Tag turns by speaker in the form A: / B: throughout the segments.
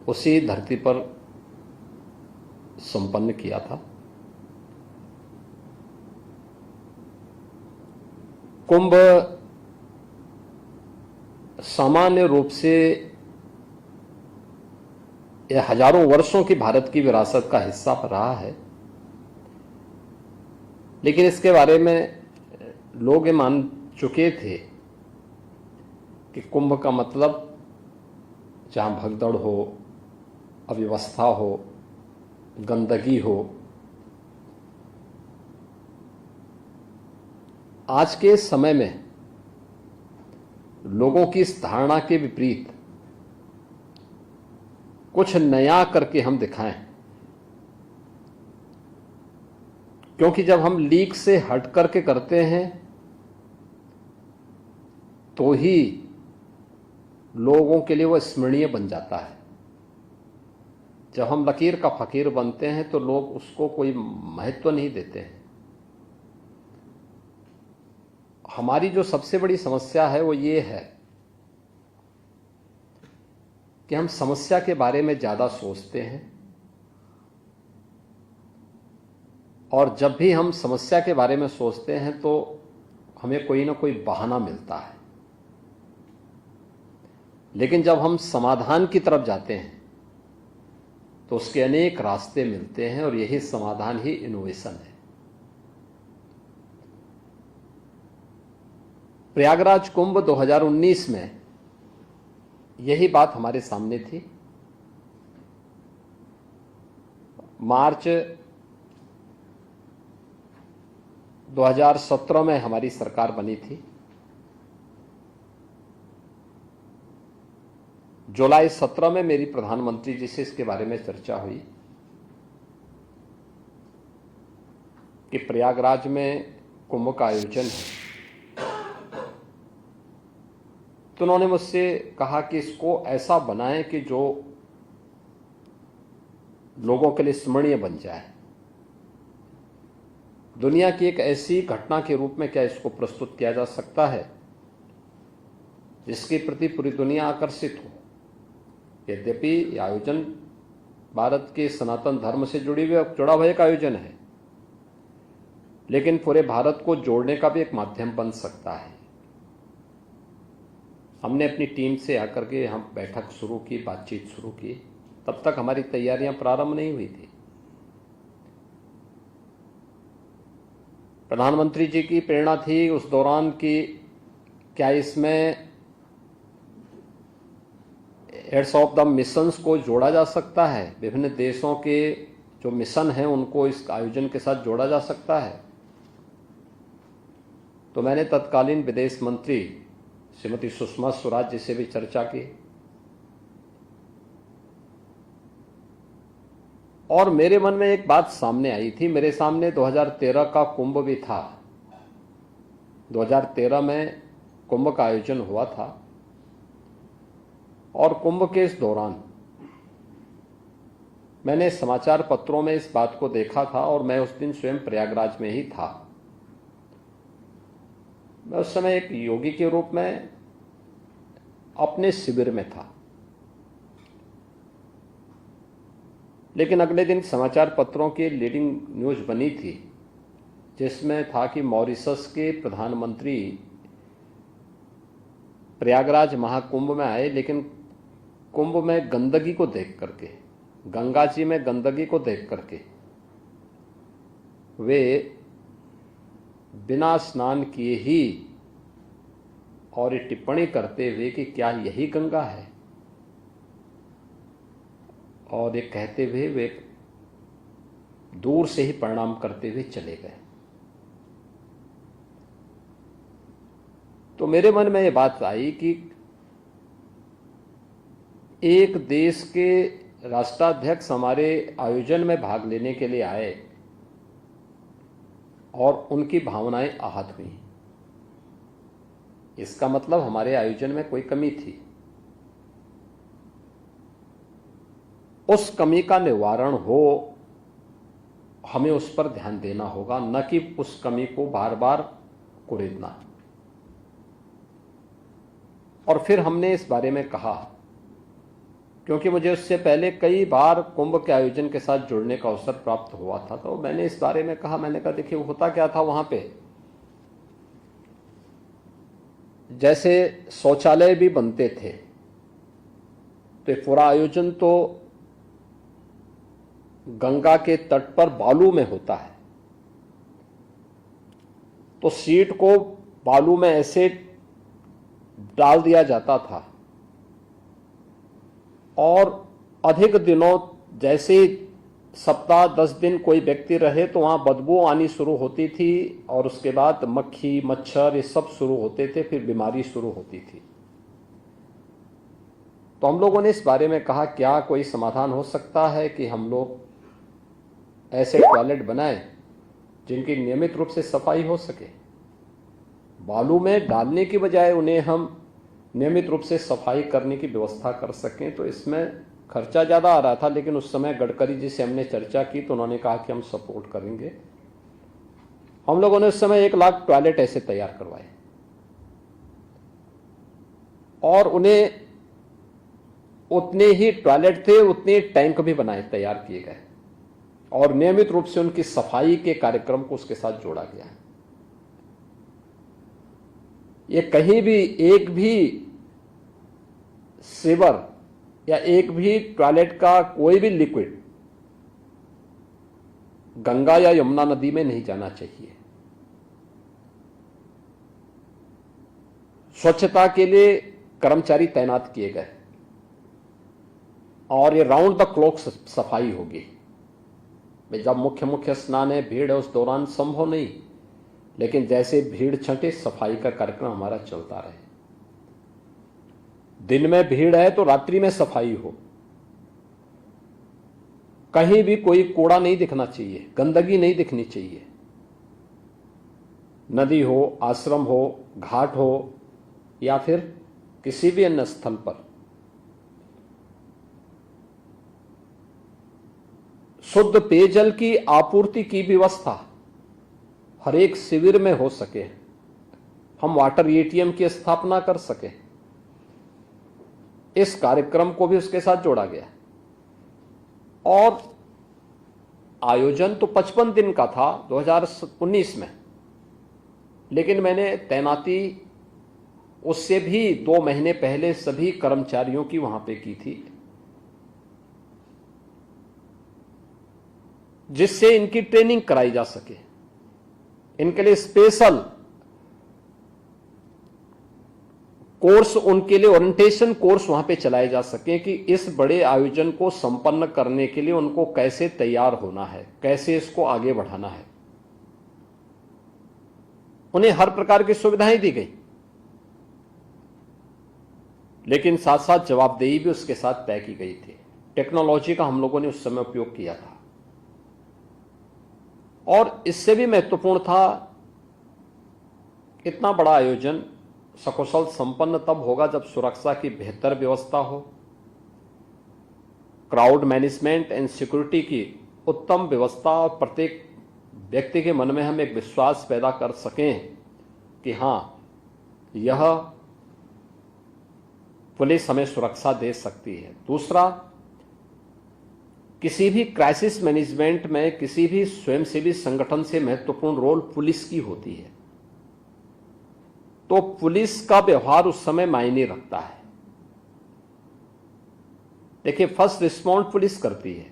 A: उसी धरती पर संपन्न किया था। कुंभ सामान्य रूप से यह हजारों वर्षों की भारत की विरासत का हिस्सा रहा है, लेकिन इसके बारे में लोग ये मान चुके थे कि कुंभ का मतलब जहां भगदड़ हो, अव्यवस्था हो, गंदगी हो। आज के समय में लोगों की इस धारणा के विपरीत कुछ नया करके हम दिखाएं, क्योंकि जब हम लीक से हट करके करते हैं तो ही लोगों के लिए वह स्मरणीय बन जाता है। जब हम लकीर का फकीर बनते हैं तो लोग उसको कोई महत्व नहीं देते हैं। हमारी जो सबसे बड़ी समस्या है वो ये है कि हम समस्या के बारे में ज्यादा सोचते हैं, और जब भी हम समस्या के बारे में सोचते हैं तो हमें कोई ना कोई बहाना मिलता है। लेकिन जब हम समाधान की तरफ जाते हैं तो उसके अनेक रास्ते मिलते हैं, और यही समाधान ही इनोवेशन है। प्रयागराज कुंभ 2019 में यही बात हमारे सामने थी। मार्च 2017 में हमारी सरकार बनी थी। जुलाई 17 में मेरी प्रधानमंत्री जी से इसके बारे में चर्चा हुई कि प्रयागराज में कुंभ का आयोजन है। तो उन्होंने मुझसे कहा कि इसको ऐसा बनाएं कि जो लोगों के लिए स्मरणीय बन जाए। दुनिया की एक ऐसी घटना के रूप में क्या इसको प्रस्तुत किया जा सकता है जिसके प्रति पूरी दुनिया आकर्षित हो। यद्यपि यह आयोजन भारत के सनातन धर्म से जुड़ा हुआ एक आयोजन है, लेकिन पूरे भारत को जोड़ने का भी एक माध्यम बन सकता है। हमने अपनी टीम से आकर के हम बैठक शुरू की, बातचीत शुरू की। तब तक हमारी तैयारियां प्रारंभ नहीं हुई थी। प्रधानमंत्री जी की प्रेरणा थी उस दौरान कि क्या इसमें हेड्स ऑफ द मिशंस को जोड़ा जा सकता है, विभिन्न देशों के जो मिशन हैं उनको इस आयोजन के साथ जोड़ा जा सकता है। तो मैंने तत्कालीन विदेश मंत्री श्रीमती सुषमा स्वराज जी से भी चर्चा की, और मेरे मन में एक बात सामने आई थी। मेरे सामने 2013 का कुंभ भी था। 2013 में कुंभ का आयोजन हुआ था, और कुंभ के इस दौरान मैंने समाचार पत्रों में इस बात को देखा था, और मैं उस दिन स्वयं प्रयागराज में ही था। मैं उस समय एक योगी के रूप में अपने शिविर में था। लेकिन अगले दिन समाचार पत्रों की लीडिंग न्यूज बनी थी जिसमें था कि मॉरिशस के प्रधानमंत्री प्रयागराज महाकुंभ में आए, लेकिन कुंभ में गंदगी को देख करके, गंगा जी में गंदगी को देख करके वे बिना स्नान किए ही और ये टिप्पणी करते हुए कि क्या यही गंगा है, और ये कहते हुए वे दूर से ही प्रणाम करते हुए चले गए। तो मेरे मन में ये बात आई कि एक देश के राष्ट्राध्यक्ष हमारे आयोजन में भाग लेने के लिए आए और उनकी भावनाएं आहत हुई। इसका मतलब हमारे आयोजन में कोई कमी थी। उस कमी का निवारण हो, हमें उस पर ध्यान देना होगा, न कि उस कमी को बार बार कुरेदना। और फिर हमने इस बारे में कहा क्योंकि मुझे उससे पहले कई बार कुंभ के आयोजन के साथ जुड़ने का अवसर प्राप्त हुआ था। तो मैंने इस बारे में कहा, मैंने कहा देखिए होता क्या था वहां पे, जैसे शौचालय भी बनते थे, तो ये पूरा आयोजन तो गंगा के तट पर बालू में होता है, तो सीट को बालू में ऐसे डाल दिया जाता था और अधिक दिनों, जैसे सप्ताह 10 दिन कोई व्यक्ति रहे तो वहां बदबू आनी शुरू होती थी और उसके बाद मक्खी मच्छर ये सब शुरू होते थे, फिर बीमारी शुरू होती थी। तो हम लोगों ने इस बारे में कहा क्या कोई समाधान हो सकता है कि हम लोग ऐसे टॉयलेट बनाएं जिनकी नियमित रूप से सफाई हो सके। बालू में डालने की बजाय उन्हें हम नियमित रूप से सफाई करने की व्यवस्था कर सकें। तो इसमें खर्चा ज़्यादा आ रहा था, लेकिन उस समय गडकरी जी से हमने चर्चा की तो उन्होंने कहा कि हम सपोर्ट करेंगे। हम लोगों ने उस समय 1 लाख टॉयलेट ऐसे तैयार करवाए और उन्हें उतने ही टॉयलेट थे, उतने टैंक भी बनाए, तैयार किए गए और नियमित रूप से उनकी सफाई के कार्यक्रम को उसके साथ जोड़ा गया। ये कहीं भी एक भी सीवर या एक भी टॉयलेट का कोई भी लिक्विड गंगा या यमुना नदी में नहीं जाना चाहिए। स्वच्छता के लिए कर्मचारी तैनात किए गए और ये राउंड द क्लॉक सफाई होगी। जब मुख्य स्नान है, भीड़ है, उस दौरान संभव नहीं, लेकिन जैसे भीड़ छंटे सफाई का कार्यक्रम हमारा चलता रहे। दिन में भीड़ है तो रात्रि में सफाई हो, कहीं भी कोई कूड़ा नहीं दिखना चाहिए, गंदगी नहीं दिखनी चाहिए। नदी हो, आश्रम हो, घाट हो या फिर किसी भी अन्य स्थल पर शुद्ध पेयजल की आपूर्ति की व्यवस्था हर एक शिविर में हो सके, हम वाटर एटीएम की स्थापना कर सके, इस कार्यक्रम को भी उसके साथ जोड़ा गया। और आयोजन तो 55 दिन का था 2019 में, लेकिन मैंने तैनाती उससे भी 2 महीने पहले सभी कर्मचारियों की वहां पे की थी, जिससे इनकी ट्रेनिंग कराई जा सके। इनके लिए स्पेशल कोर्स, उनके लिए ओरिएंटेशन कोर्स वहां पे चलाए जा सके कि इस बड़े आयोजन को संपन्न करने के लिए उनको कैसे तैयार होना है, कैसे इसको आगे बढ़ाना है। उन्हें हर प्रकार की सुविधाएं दी गई, लेकिन साथ साथ जवाबदेही भी उसके साथ तय की गई थी। टेक्नोलॉजी का हम लोगों ने उस समय उपयोग किया था और इससे भी महत्वपूर्ण था, इतना बड़ा आयोजन सकुशल संपन्न तब होगा जब सुरक्षा की बेहतर व्यवस्था हो, क्राउड मैनेजमेंट एंड सिक्योरिटी की उत्तम व्यवस्था और प्रत्येक व्यक्ति के मन में हम एक विश्वास पैदा कर सकें कि हां, यह पुलिस हमें सुरक्षा दे सकती है। दूसरा, किसी भी क्राइसिस मैनेजमेंट में किसी भी स्वयंसेवी संगठन से महत्वपूर्ण रोल पुलिस की होती है, तो पुलिस का व्यवहार उस समय मायने रखता है। देखिए, फर्स्ट रिस्पॉन्ड पुलिस करती है,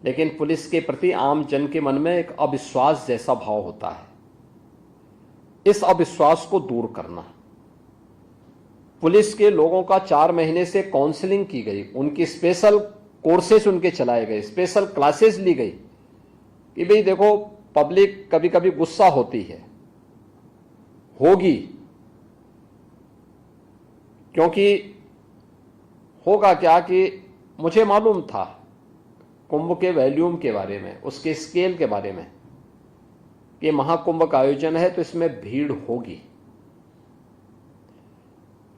A: लेकिन पुलिस के प्रति आम जन के मन में एक अविश्वास जैसा भाव होता है। इस अविश्वास को दूर करना, पुलिस के लोगों का 4 महीने से काउंसलिंग की गई, उनकी स्पेशल कोर्सेस उनके चलाए गए, स्पेशल क्लासेस ली गई कि भाई देखो, पब्लिक कभी कभी गुस्सा होती है, होगी, क्योंकि होगा क्या कि मुझे मालूम था कुंभ के वॉल्यूम के बारे में, उसके स्केल के बारे में, कि महाकुंभ का आयोजन है तो इसमें भीड़ होगी,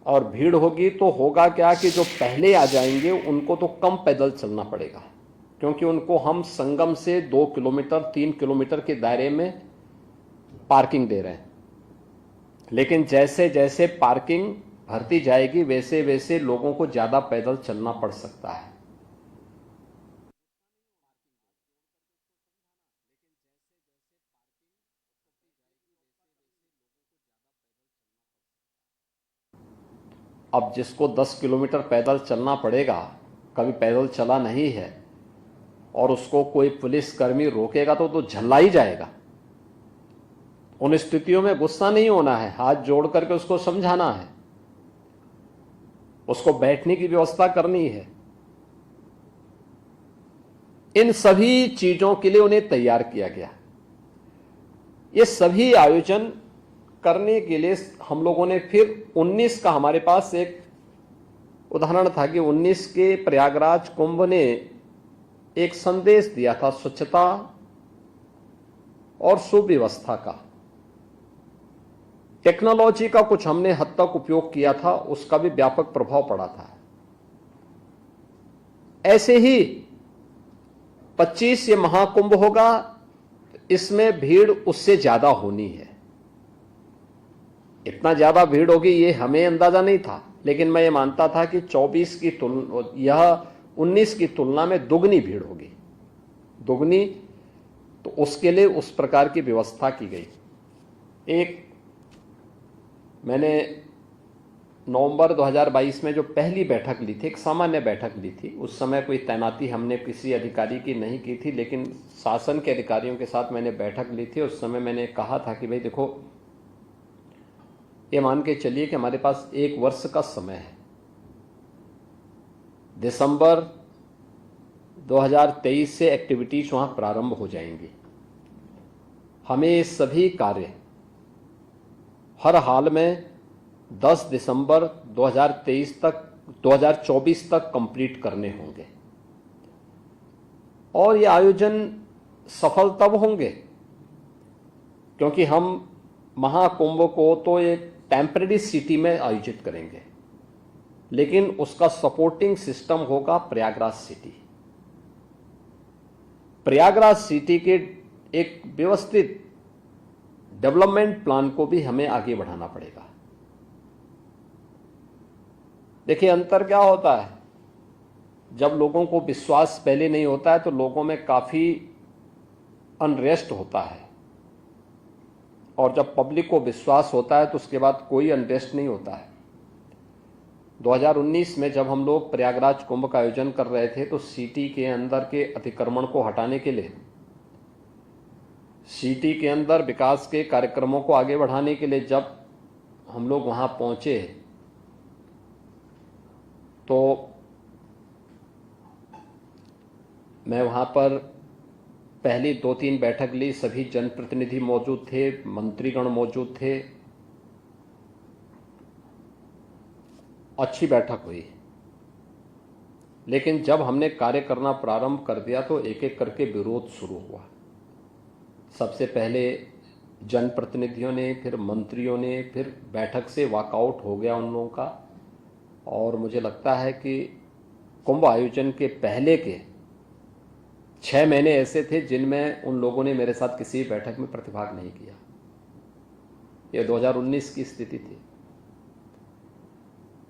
A: और भीड़ होगी तो होगा क्या कि जो पहले आ जाएंगे उनको तो कम पैदल चलना पड़ेगा, क्योंकि उनको हम संगम से 2 किलोमीटर 3 किलोमीटर के दायरे में पार्किंग दे रहे हैं। लेकिन जैसे जैसे पार्किंग भरती जाएगी वैसे वैसे लोगों को ज़्यादा पैदल चलना पड़ सकता है। अब जिसको 10 किलोमीटर पैदल चलना पड़ेगा, कभी पैदल चला नहीं है, और उसको कोई पुलिसकर्मी रोकेगा तो झल्ला ही जाएगा। उन स्थितियों में गुस्सा नहीं होना है, हाथ जोड़ करके उसको समझाना है, उसको बैठने की व्यवस्था करनी है। इन सभी चीजों के लिए उन्हें तैयार किया गया। ये सभी आयोजन करने के लिए हम लोगों ने फिर 19 का, हमारे पास एक उदाहरण था कि 19 के प्रयागराज कुंभ ने एक संदेश दिया था स्वच्छता और सुव्यवस्था का। टेक्नोलॉजी का कुछ हमने हद तक उपयोग किया था, उसका भी व्यापक प्रभाव पड़ा था। ऐसे ही 25 ये महाकुंभ होगा, इसमें भीड़ उससे ज्यादा होनी है। इतना ज्यादा भीड़ होगी ये हमें अंदाजा नहीं था, लेकिन मैं ये मानता था कि 24 की तुलना, यह 19 की तुलना में दुगनी भीड़ होगी, दुगनी। तो उसके लिए उस प्रकार की व्यवस्था की गई। एक मैंने नवंबर 2022 में जो पहली बैठक ली थी, एक सामान्य बैठक ली थी, उस समय कोई तैनाती हमने किसी अधिकारी की नहीं की थी, लेकिन शासन के अधिकारियों के साथ मैंने बैठक ली थी। उस समय मैंने कहा था कि भाई देखो, ये मान के चलिए कि हमारे पास 1 वर्ष का समय है। दिसंबर 2023 से एक्टिविटीज वहां प्रारंभ हो जाएंगी। हमें ये सभी कार्य हर हाल में 10 दिसंबर 2024 तक कंप्लीट करने होंगे। और ये आयोजन सफल तब होंगे क्योंकि हम महाकुंभ को तो एक टेम्परेरी सिटी में आयोजित करेंगे, लेकिन उसका सपोर्टिंग सिस्टम होगा प्रयागराज सिटी। प्रयागराज सिटी के एक व्यवस्थित डेवलपमेंट प्लान को भी हमें आगे बढ़ाना पड़ेगा। देखिए, अंतर क्या होता है, जब लोगों को विश्वास पहले नहीं होता है तो लोगों में काफी अनरेस्ट होता है, और जब पब्लिक को विश्वास होता है तो उसके बाद कोई अनरेस्ट नहीं होता है। 2019 में जब हम लोग प्रयागराज कुंभ का आयोजन कर रहे थे तो सिटी के अंदर के अतिक्रमण को हटाने के लिए, सिटी के अंदर विकास के कार्यक्रमों को आगे बढ़ाने के लिए जब हम लोग वहां पहुंचे तो मैं वहां पर पहली 2-3 बैठक ली। सभी जनप्रतिनिधि मौजूद थे, मंत्रीगण मौजूद थे, अच्छी बैठक हुई। लेकिन जब हमने कार्य करना प्रारंभ कर दिया तो एक एक करके विरोध शुरू हुआ। सबसे पहले जनप्रतिनिधियों ने, फिर मंत्रियों ने, फिर बैठक से वॉकआउट हो गया उन लोगों का। और मुझे लगता है कि कुंभ आयोजन के पहले के 6 महीने ऐसे थे जिनमें उन लोगों ने मेरे साथ किसी बैठक में प्रतिभाग नहीं किया। यह 2019 की स्थिति थी।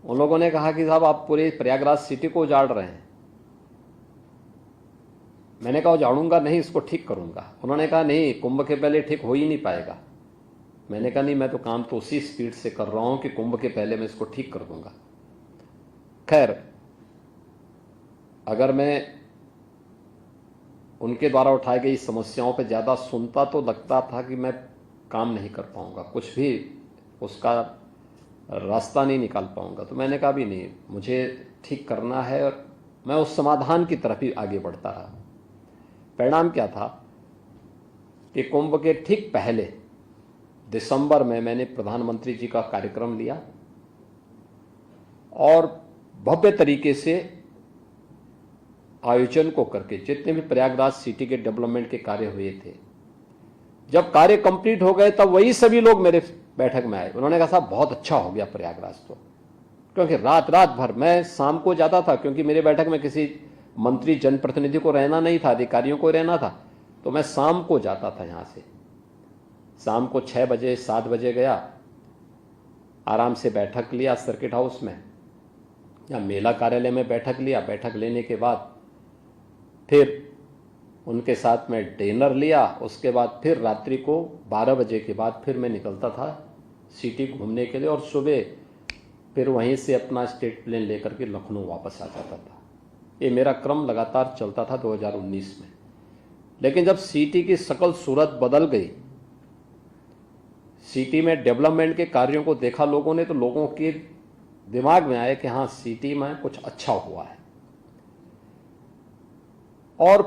A: उन लोगों ने कहा कि साहब आप पूरे प्रयागराज सिटी को उजाड़ रहे हैं। मैंने कहा उजाड़ूंगा नहीं, इसको ठीक करूंगा। उन्होंने कहा नहीं, कुंभ के पहले ठीक हो ही नहीं पाएगा। मैंने कहा नहीं, मैं तो काम तो उसी स्पीड से कर रहा हूं कि कुंभ के पहले मैं इसको ठीक कर दूंगा। खैर, अगर मैं उनके द्वारा उठाई गई समस्याओं पर ज्यादा सुनता तो लगता था कि मैं काम नहीं कर पाऊंगा, कुछ भी उसका रास्ता नहीं निकाल पाऊंगा। तो मैंने कहा भी नहीं, मुझे ठीक करना है, और मैं उस समाधान की तरफ ही आगे बढ़ता रहा। परिणाम क्या था कि कुंभ के ठीक पहले दिसंबर में मैंने प्रधानमंत्री जी का कार्यक्रम लिया और भव्य तरीके से आयोजन को करके जितने भी प्रयागराज सिटी के डेवलपमेंट के कार्य हुए थे, जब कार्य कंप्लीट हो गए तब वही सभी लोग मेरे बैठक में आए। उन्होंने कहा साहब बहुत अच्छा हो गया प्रयागराज तो, क्योंकि रात भर मैं शाम को जाता था, क्योंकि मेरे बैठक में किसी मंत्री जनप्रतिनिधि को रहना नहीं था, अधिकारियों को रहना था। तो मैं शाम को जाता था, यहां से शाम को 6 बजे 7 बजे गया, आराम से बैठक लिया सर्किट हाउस में या मेला कार्यालय में बैठक लिया। बैठक लेने के बाद फिर उनके साथ में डिनर लिया। उसके बाद फिर रात्रि को 12 बजे के बाद फिर मैं निकलता था सिटी घूमने के लिए और सुबह फिर वहीं से अपना स्टेट प्लेन लेकर के लखनऊ वापस आ जाता था। ये मेरा क्रम लगातार चलता था 2019 में। लेकिन जब सिटी की शकल सूरत बदल गई, सिटी में डेवलपमेंट के कार्यों को देखा लोगों ने, तो लोगों के दिमाग में आया कि हाँ, सिटी में कुछ अच्छा हुआ है। और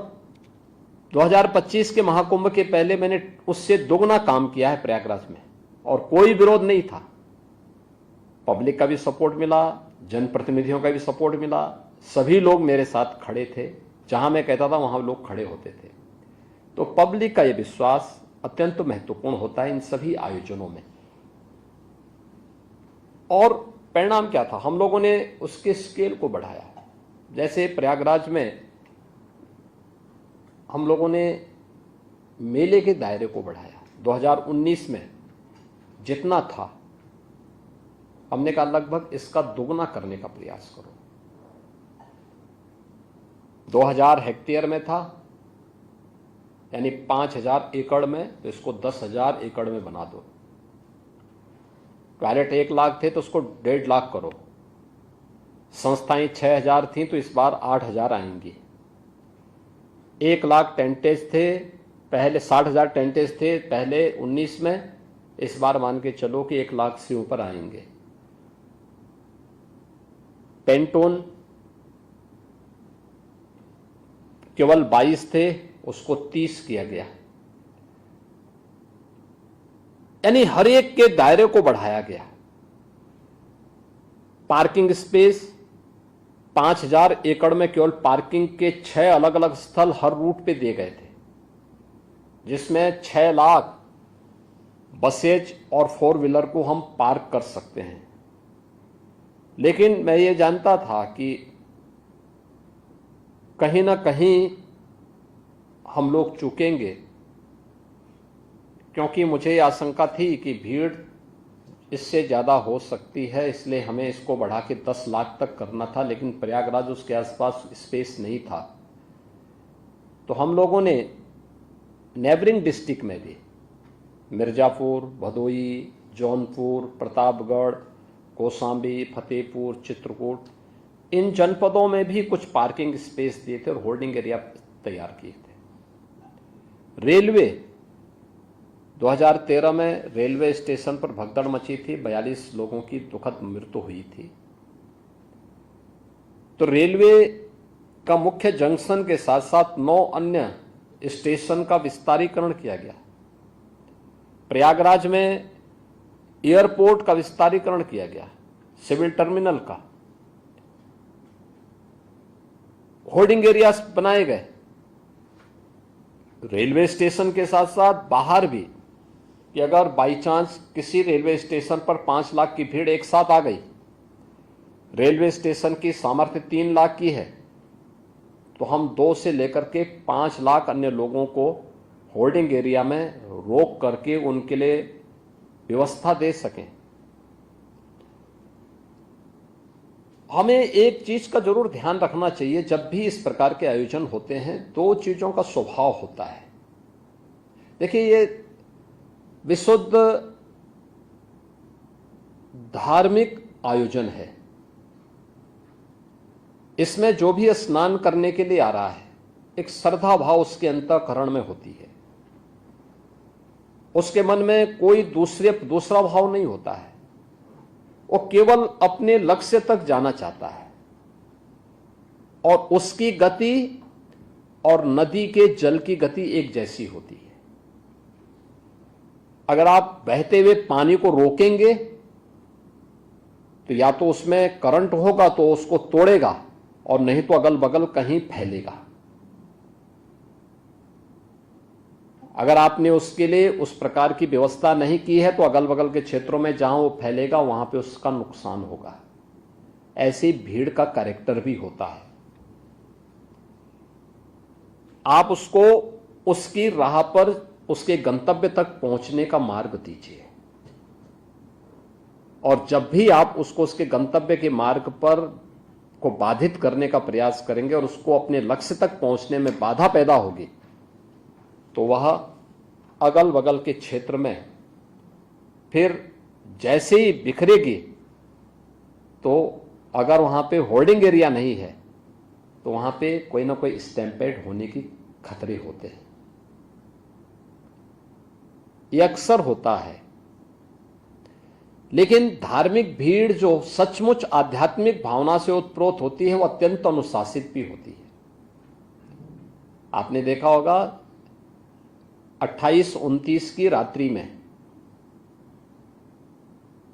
A: 2025 के महाकुंभ के पहले मैंने उससे दोगुना काम किया है प्रयागराज में, और कोई विरोध नहीं था। पब्लिक का भी सपोर्ट मिला, जनप्रतिनिधियों का भी सपोर्ट मिला, सभी लोग मेरे साथ खड़े थे। जहां मैं कहता था वहां लोग खड़े होते थे। तो पब्लिक का यह विश्वास अत्यंत महत्वपूर्ण होता है इन सभी आयोजनों में। और परिणाम क्या था? हम लोगों ने उसके स्केल को बढ़ाया। जैसे प्रयागराज में हम लोगों ने मेले के दायरे को बढ़ाया। 2019 में जितना था, हमने कहा लगभग इसका दोगुना करने का प्रयास करो। 2000 हेक्टेयर में था, यानी 5000 एकड़ में, तो इसको 10,000 एकड़ में बना दो। टॉयलेट 1 लाख थे तो उसको 1.5 लाख करो। संस्थाएं 6000 थी तो इस बार 8000 आएंगी। 1 लाख टेंटेज थे पहले, 60,000 टेंटेज थे पहले 19 में, इस बार मान के चलो कि 1 लाख से ऊपर आएंगे। पेंटोन केवल 22 थे, उसको 30 किया गया। यानी हर एक के दायरे को बढ़ाया गया। पार्किंग स्पेस 5000 एकड़ में केवल पार्किंग के 6 अलग अलग स्थल हर रूट पे दिए गए थे, जिसमें 6 लाख बसेज और 4 व्हीलर को हम पार्क कर सकते हैं। लेकिन मैं ये जानता था कि कहीं ना कहीं हम लोग चूकेंगे, क्योंकि मुझे आशंका थी कि भीड़ इससे ज़्यादा हो सकती है, इसलिए हमें इसको बढ़ा के 10 लाख तक करना था। लेकिन प्रयागराज उसके आसपास स्पेस नहीं था, तो हम लोगों ने नेबरिंग डिस्ट्रिक्ट में भी मिर्जापुर, भदोई, जौनपुर, प्रतापगढ़, कौशाम्बी, फतेहपुर, चित्रकूट, इन जनपदों में भी कुछ पार्किंग स्पेस दिए थे और होल्डिंग एरिया तैयार किए थे। रेलवे 2013 में रेलवे स्टेशन पर भगदड़ मची थी, 42 लोगों की दुखद मृत्यु हुई थी। तो रेलवे का मुख्य जंक्शन के साथ साथ 9 अन्य स्टेशन का विस्तारीकरण किया गया। प्रयागराज में एयरपोर्ट का विस्तारीकरण किया गया, सिविल टर्मिनल का, होर्डिंग एरियाज बनाए गए। रेलवे स्टेशन के साथ साथ बाहर भी, कि अगर बाई चांस किसी रेलवे स्टेशन पर 5 लाख की भीड़ एक साथ आ गई, रेलवे स्टेशन की सामर्थ्य 3 लाख की है, तो हम 2 से लेकर के 5 लाख अन्य लोगों को होल्डिंग एरिया में रोक करके उनके लिए व्यवस्था दे सकें। हमें एक चीज का जरूर ध्यान रखना चाहिए, जब भी इस प्रकार के आयोजन होते हैं 2 चीजों का स्वभाव होता है। देखिए, ये विशुद्ध धार्मिक आयोजन है। इसमें जो भी स्नान करने के लिए आ रहा है, एक श्रद्धा भाव उसके अंतःकरण में होती है। उसके मन में कोई दूसरा भाव नहीं होता है। वो केवल अपने लक्ष्य तक जाना चाहता है, और उसकी गति और नदी के जल की गति एक जैसी होती है। अगर आप बहते हुए पानी को रोकेंगे तो या तो उसमें करंट होगा तो उसको तोड़ेगा, और नहीं तो अगल बगल कहीं फैलेगा। अगर आपने उसके लिए उस प्रकार की व्यवस्था नहीं की है तो अगल बगल के क्षेत्रों में जहां वो फैलेगा वहां पे उसका नुकसान होगा। ऐसी भीड़ का कैरेक्टर भी होता है। आप उसको उसकी राह पर उसके गंतव्य तक पहुंचने का मार्ग दीजिए, और जब भी आप उसको उसके गंतव्य के मार्ग पर को बाधित करने का प्रयास करेंगे और उसको अपने लक्ष्य तक पहुंचने में बाधा पैदा होगी, तो वह अगल बगल के क्षेत्र में फिर जैसे ही बिखरेगी, तो अगर वहां पे होर्डिंग एरिया नहीं है तो वहां पे कोई ना कोई स्टैम्पेड होने की खतरे होते हैं। यह अक्सर होता है। लेकिन धार्मिक भीड़ जो सचमुच आध्यात्मिक भावना से उत्प्रोत होती है, वो अत्यंत अनुशासित भी होती है। आपने देखा होगा 28-29 की रात्रि में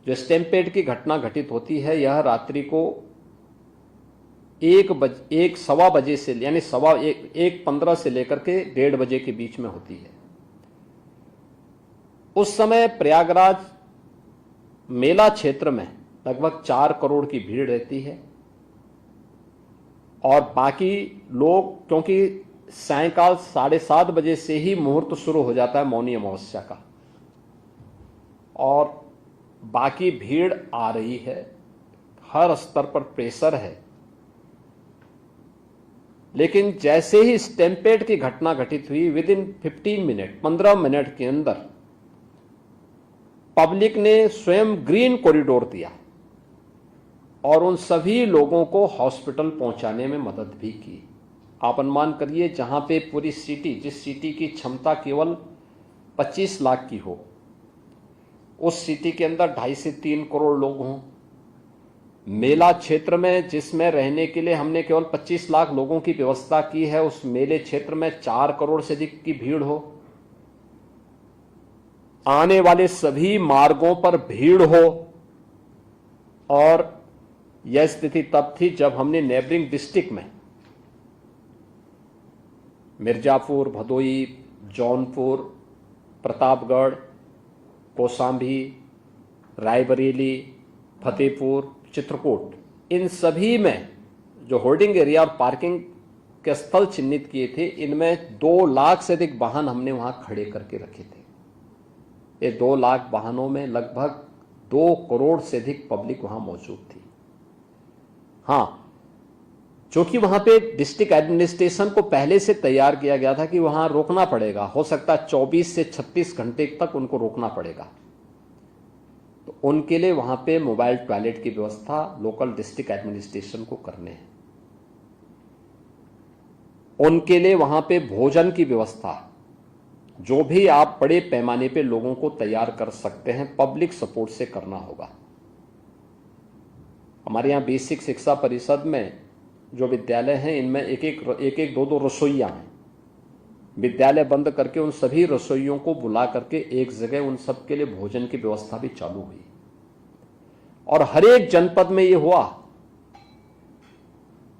A: जो स्टैम्पेड की घटना घटित होती है, यह रात्रि को 1-1:15 से यानी 1:15 से लेकर के 1:30 बजे के बीच में होती है। उस समय प्रयागराज मेला क्षेत्र में लगभग 4 करोड़ की भीड़ रहती है और बाकी लोग, क्योंकि सायंकाल 7:30 बजे से ही मुहूर्त शुरू हो जाता है मौनी अमावस्या का, और बाकी भीड़ आ रही है, हर स्तर पर प्रेशर है। लेकिन जैसे ही स्टैम्पेड की घटना घटित हुई, विद इन 15 मिनट के अंदर पब्लिक ने स्वयं ग्रीन कॉरिडोर दिया और उन सभी लोगों को हॉस्पिटल पहुंचाने में मदद भी की। आप अनुमान करिए, जहां पे पूरी सिटी, जिस सिटी की क्षमता केवल 25 लाख की हो, उस सिटी के अंदर 2.5 से 3 करोड़ लोग हों। मेला क्षेत्र में जिसमें रहने के लिए हमने केवल 25 लाख लोगों की व्यवस्था की है, उस मेले क्षेत्र में 4 करोड़ से अधिक की भीड़ हो, आने वाले सभी मार्गों पर भीड़ हो। और यह स्थिति तब थी जब हमने नेबरिंग डिस्ट्रिक्ट में मिर्जापुर, भदोई, जौनपुर, प्रतापगढ़, कौशाम्बी, रायबरेली, फतेहपुर, चित्रकूट, इन सभी में जो होर्डिंग एरिया और पार्किंग के स्थल चिन्हित किए थे, इनमें 2 लाख से अधिक वाहन हमने वहां खड़े करके रखे थे। ये 2 लाख वाहनों में लगभग 2 करोड़ से अधिक पब्लिक वहां मौजूद थी। हां, चूंकि वहां पे डिस्ट्रिक्ट एडमिनिस्ट्रेशन को पहले से तैयार किया गया था कि वहां रोकना पड़ेगा, हो सकता है 24 से 36 घंटे तक उनको रोकना पड़ेगा, तो उनके लिए वहां पे मोबाइल टॉयलेट की व्यवस्था लोकल डिस्ट्रिक्ट एडमिनिस्ट्रेशन को करने हैं। उनके लिए वहां पे भोजन की व्यवस्था, जो भी आप बड़े पैमाने पे लोगों को तैयार कर सकते हैं, पब्लिक सपोर्ट से करना होगा। हमारे यहाँ बेसिक शिक्षा परिषद में जो विद्यालय हैं, इनमें एक 2 रसोइया हैं। विद्यालय बंद करके उन सभी रसोइयों को बुला करके एक जगह उन सब के लिए भोजन की व्यवस्था भी चालू हुई, और हर एक जनपद में यह हुआ।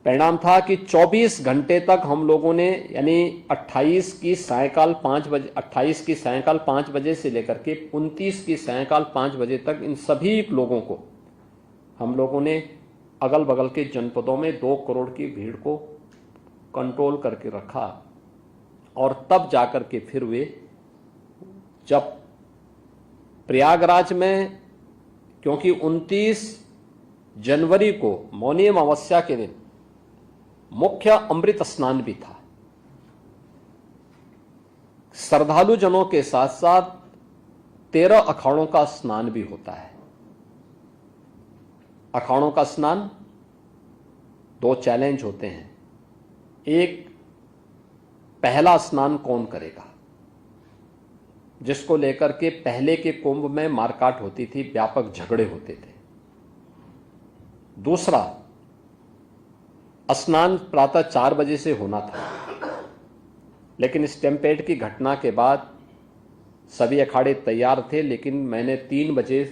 A: परिणाम था कि 24 घंटे तक हम लोगों ने, यानी 28 की सायंकाल 5 बजे से लेकर के 29 की सायंकाल 5 बजे तक इन सभी लोगों को हम लोगों ने अगल बगल के जनपदों में 2 करोड़ की भीड़ को कंट्रोल करके रखा। और तब जाकर के फिर वे, जब प्रयागराज में, क्योंकि 29 जनवरी को मौनी अमावस्या के दिन मुख्य अमृत स्नान भी था, श्रद्धालु जनों के साथ साथ 13 अखाड़ों का स्नान भी होता है। अखाड़ों का स्नान 2 चैलेंज होते हैं। एक, पहला स्नान कौन करेगा, जिसको लेकर के पहले के कुंभ में मारकाट होती थी, व्यापक झगड़े होते थे। दूसरा, स्नान प्रातः 4 बजे से होना था, लेकिन स्टैम्पेड की घटना के बाद सभी अखाड़े तैयार थे, लेकिन मैंने 3 बजे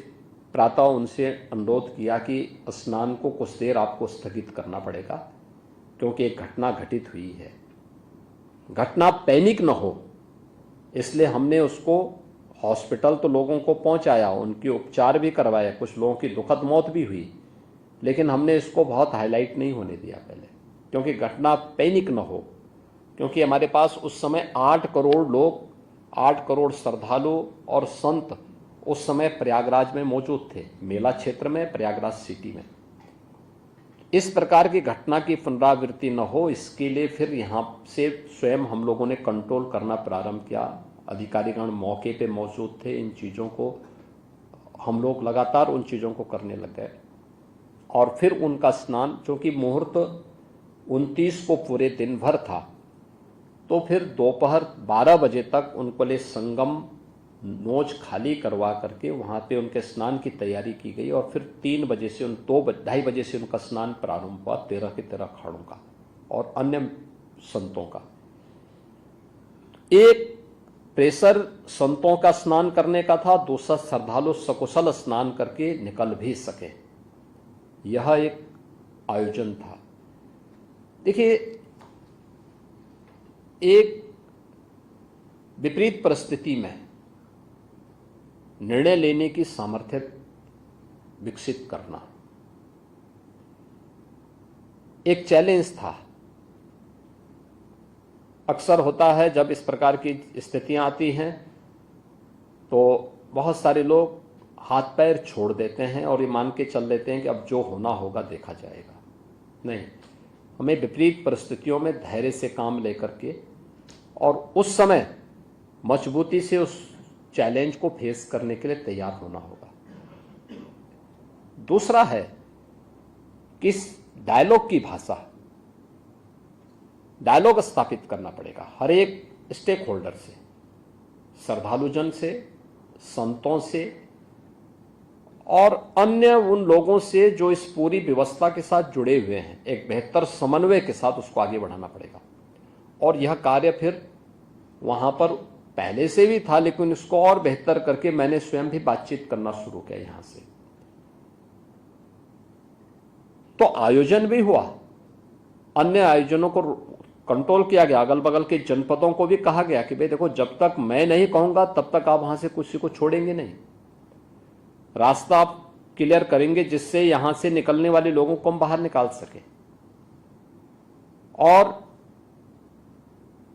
A: प्रातः उनसे अनुरोध किया कि स्नान को कुछ देर आपको स्थगित करना पड़ेगा, क्योंकि एक घटना घटित हुई है। घटना पैनिक न हो, इसलिए हमने उसको हॉस्पिटल तो लोगों को पहुंचाया, उनके उपचार भी करवाए, कुछ लोगों की दुखद मौत भी हुई, लेकिन हमने इसको बहुत हाईलाइट नहीं होने दिया पहले, क्योंकि घटना पैनिक न हो। क्योंकि हमारे पास उस समय 8 करोड़ लोग, 8 करोड़ श्रद्धालु और संत उस समय प्रयागराज में मौजूद थे, मेला क्षेत्र में, प्रयागराज सिटी में। इस प्रकार की घटना की पुनरावृत्ति न हो, इसके लिए फिर यहाँ से स्वयं हम लोगों ने कंट्रोल करना प्रारंभ किया। अधिकारीगण मौके पे मौजूद थे, इन चीज़ों को हम लोग लगातार उन चीज़ों को करने लग गए। और फिर उनका स्नान, चूँकि मुहूर्त 29 को पूरे दिन भर था, तो फिर दोपहर 12 बजे तक उनको लिए संगम नोच खाली करवा करके वहाँ पे उनके स्नान की तैयारी की गई। और फिर 3 बजे से 2-2:30 बजे से उनका स्नान प्रारंभ हुआ, 13 के 13 अखाड़ों का और अन्य संतों का। एक प्रेशर संतों का स्नान करने का था, दूसरा श्रद्धालु सकुशल स्नान करके निकल भी सके, यह एक आयोजन था। देखिए, एक विपरीत परिस्थिति में निर्णय लेने की सामर्थ्य विकसित करना एक चैलेंज था। अक्सर होता है जब इस प्रकार की स्थितियां आती हैं तो बहुत सारे लोग हाथ पैर छोड़ देते हैं और ये मान के चल लेते हैं कि अब जो होना होगा देखा जाएगा। नहीं, हमें विपरीत परिस्थितियों में धैर्य से काम लेकर के और उस समय मजबूती से उस चैलेंज को फेस करने के लिए तैयार होना होगा। दूसरा है किस डायलॉग की भाषा, डायलॉग स्थापित करना पड़ेगा हर एक स्टेक होल्डर से, श्रद्धालुजन से, संतों से और अन्य उन लोगों से जो इस पूरी व्यवस्था के साथ जुड़े हुए हैं। एक बेहतर समन्वय के साथ उसको आगे बढ़ाना पड़ेगा। और यह कार्य फिर वहां पर पहले से भी था, लेकिन इसको और बेहतर करके मैंने स्वयं भी बातचीत करना शुरू किया यहां से। तो आयोजन भी हुआ, अन्य आयोजनों को कंट्रोल किया गया। अगल बगल के जनपदों को भी कहा गया कि भाई देखो, जब तक मैं नहीं कहूंगा तब तक आप वहां से किसी को छोड़ेंगे नहीं, रास्ता आप क्लियर करेंगे जिससे यहां से निकलने वाले लोगों को हम बाहर निकाल सके। और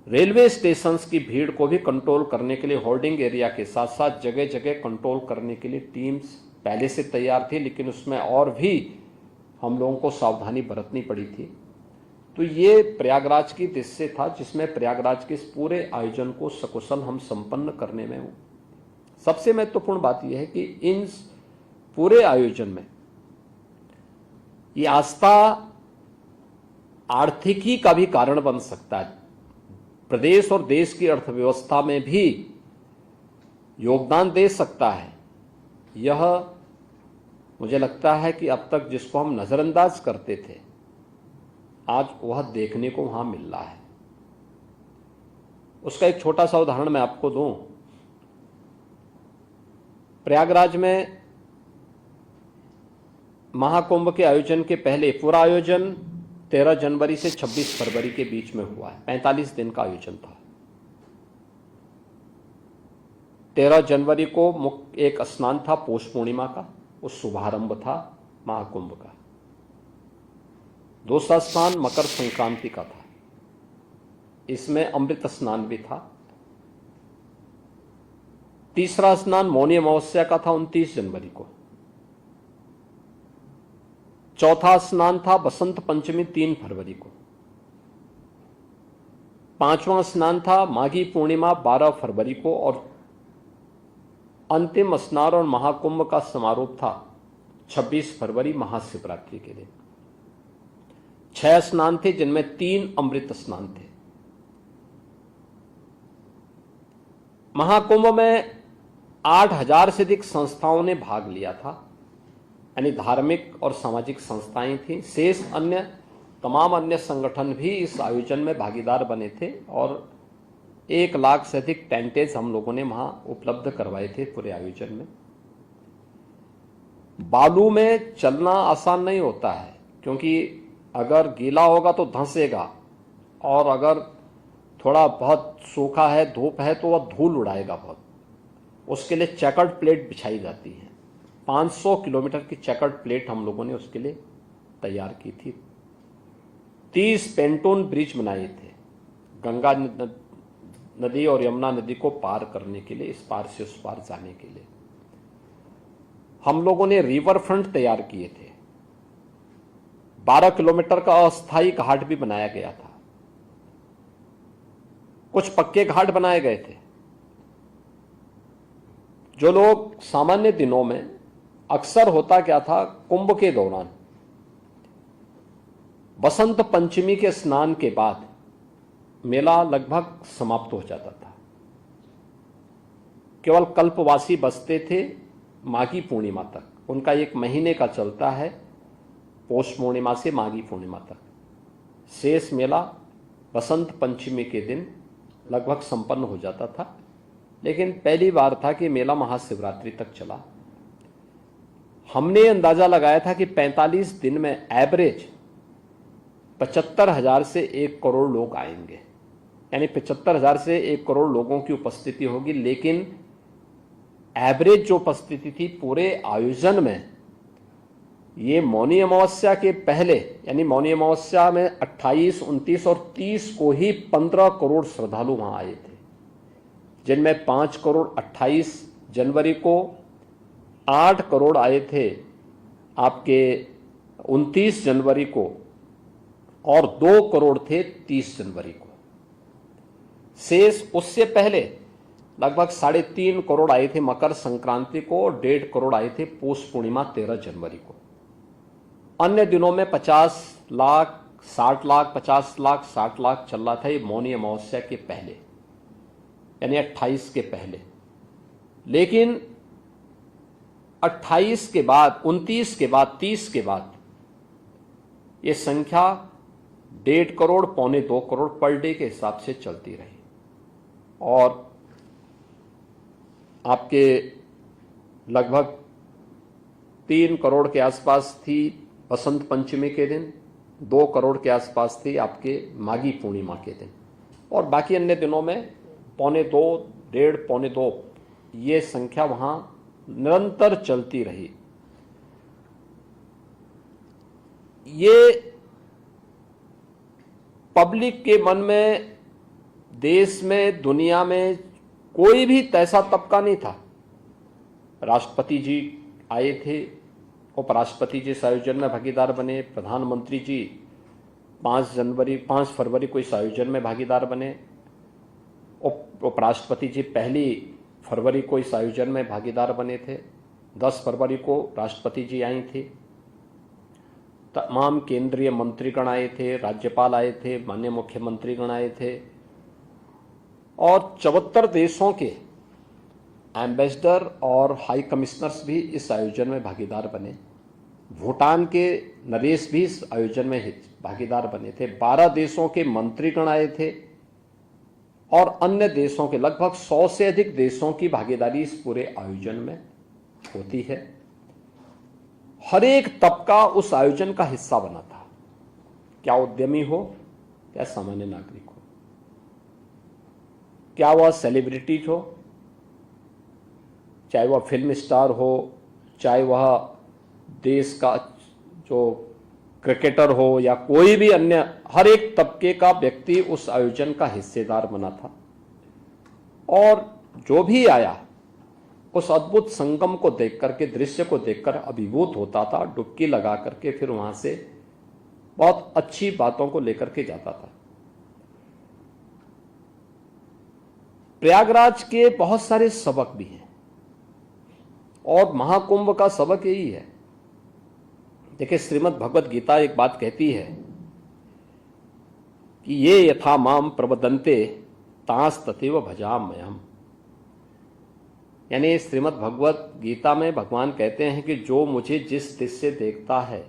A: रेलवे स्टेशंस की भीड़ को भी कंट्रोल करने के लिए होर्डिंग एरिया के साथ साथ जगह जगह कंट्रोल करने के लिए टीम्स पहले से तैयार थी, लेकिन उसमें और भी हम लोगों को सावधानी बरतनी पड़ी थी। तो ये प्रयागराज की दृश्य था जिसमें प्रयागराज के इस पूरे आयोजन को सकुशल हम संपन्न करने में सबसे महत्वपूर्ण बात यह है कि इन पूरे आयोजन में ये आस्था आर्थिकी का भी कारण बन सकता है, प्रदेश और देश की अर्थव्यवस्था में भी योगदान दे सकता है। यह मुझे लगता है कि अब तक जिसको हम नजरअंदाज करते थे, आज वह देखने को वहां मिल रहा है। उसका एक छोटा सा उदाहरण मैं आपको दूं। प्रयागराज में महाकुंभ के आयोजन के पहले पूरा आयोजन 13 जनवरी से 26 फरवरी के बीच में हुआ है। 45 दिन का आयोजन था। 13 जनवरी को मुख्य एक स्नान था पौष पूर्णिमा का, उस शुभारंभ था महाकुंभ का। दूसरा स्नान मकर संक्रांति का था, इसमें अमृत स्नान भी था। तीसरा स्नान मौनी अमावस्या का था 29 जनवरी को। चौथा स्नान था बसंत पंचमी 3 फरवरी को। पांचवां स्नान था माघी पूर्णिमा 12 फरवरी को। और अंतिम स्नान और महाकुंभ का समारोह था 26 फरवरी महाशिवरात्रि के दिन। 6 स्नान थे जिनमें 3 अमृत स्नान थे। महाकुंभ में 8,000 से अधिक संस्थाओं ने भाग लिया था, यानी धार्मिक और सामाजिक संस्थाएं थी। शेष अन्य तमाम अन्य संगठन भी इस आयोजन में भागीदार बने थे और 1 लाख से अधिक टेंटेज हम लोगों ने वहां उपलब्ध करवाए थे पूरे आयोजन में। बालू में चलना आसान नहीं होता है, क्योंकि अगर गीला होगा तो धंसेगा और अगर थोड़ा बहुत सूखा है, धूप है, तो वह धूल उड़ाएगा बहुत। उसके लिए चेकर्ड प्लेट बिछाई जाती है। 500 किलोमीटर की चेकर्ड प्लेट हम लोगों ने उसके लिए तैयार की थी। 30 पेंटून ब्रिज बनाए थे गंगा नदी और यमुना नदी को पार करने के लिए, इस पार से उस पार जाने के लिए। हम लोगों ने रिवर फ्रंट तैयार किए थे, 12 किलोमीटर का अस्थायी घाट भी बनाया गया था, कुछ पक्के घाट बनाए गए थे। जो लोग सामान्य दिनों में, अक्सर होता क्या था, कुंभ के दौरान बसंत पंचमी के स्नान के बाद मेला लगभग समाप्त हो जाता था। केवल कल्पवासी बसते थे माघी पूर्णिमा तक। उनका 1 महीने का चलता है, पौष पूर्णिमा से माघी पूर्णिमा तक। शेष मेला बसंत पंचमी के दिन लगभग संपन्न हो जाता था। लेकिन पहली बार था कि मेला महाशिवरात्रि तक चला। हमने अंदाजा लगाया था कि 45 दिन में एवरेज 75,000 से 1 करोड़ लोग आएंगे, यानी 75,000 से 1 करोड़ लोगों की उपस्थिति होगी। लेकिन एवरेज जो उपस्थिति थी पूरे आयोजन में, ये मौनी अमावस्या के पहले, यानी मौनी अमावस्या में 28, 29 और 30 को ही 15 करोड़ श्रद्धालु वहां आए थे, जिनमें 5 करोड़ 28 जनवरी को, 8 करोड़ आए थे आपके 29 जनवरी को, और 2 करोड़ थे 30 जनवरी को। शेष उससे पहले लगभग 3.5 करोड़ आए थे मकर संक्रांति को, और 1.5 करोड़ आए थे पौष पूर्णिमा 13 जनवरी को। अन्य दिनों में 50 लाख, 60 लाख, 50 लाख, 60 लाख चल रहा था। ये मौनी अमावस्या के पहले, यानी 28 के पहले। लेकिन 28 के बाद, 29 के बाद, 30 के बाद ये संख्या 1.5 करोड़, 1.25 करोड़ पर डे के हिसाब से चलती रही। और आपके लगभग 3 करोड़ के आसपास थी बसंत पंचमी के दिन, 2 करोड़ के आसपास थी आपके माघी पूर्णिमा के दिन, और बाकी अन्य दिनों में 1.25, 1.5, 1.25 ये संख्या वहां निरंतर चलती रही। ये पब्लिक के मन में, देश में, दुनिया में कोई भी ऐसा तबका नहीं था। राष्ट्रपति जी आए थे, उपराष्ट्रपति जी इस आयोजन में भागीदार बने, प्रधानमंत्री जी 5 फरवरी को इस आयोजन में भागीदार बने, उपराष्ट्रपति जी 1 फरवरी को इस आयोजन में भागीदार बने थे, 10 फरवरी को राष्ट्रपति जी आई थी, तमाम केंद्रीय मंत्रीगण आए थे, राज्यपाल आए थे, माननीय मुख्यमंत्रीगण आए थे, और 74 देशों के एम्बेसडर और हाई कमिश्नर्स भी इस आयोजन में भागीदार बने। भूटान के नरेश भी इस आयोजन में भागीदार बने थे। 12 देशों के मंत्रीगण आए थे, और अन्य देशों के लगभग 100 से अधिक देशों की भागीदारी इस पूरे आयोजन में होती है। हर एक तबका उस आयोजन का हिस्सा बना था, क्या उद्यमी हो, क्या सामान्य नागरिक हो, क्या वह सेलिब्रिटीज हो, चाहे वह फिल्म स्टार हो, चाहे वह देश का जो क्रिकेटर हो, या कोई भी अन्य, हर एक तबके का व्यक्ति उस आयोजन का हिस्सेदार बना था। और जो भी आया उस अद्भुत संगम को देख करके, दृश्य को देखकर अभिभूत होता था, डुबकी लगा करके फिर वहां से बहुत अच्छी बातों को लेकर के जाता था। प्रयागराज के बहुत सारे सबक भी हैं, और महाकुंभ का सबक यही है। देखिए, श्रीमद् भगवत गीता एक बात कहती है कि ये यथा माम प्रवदन्ते तांस तथैव भजाम्यहम्। यानी श्रीमद् भगवत गीता में भगवान कहते हैं कि जो मुझे जिस दृष्टि से देखता है,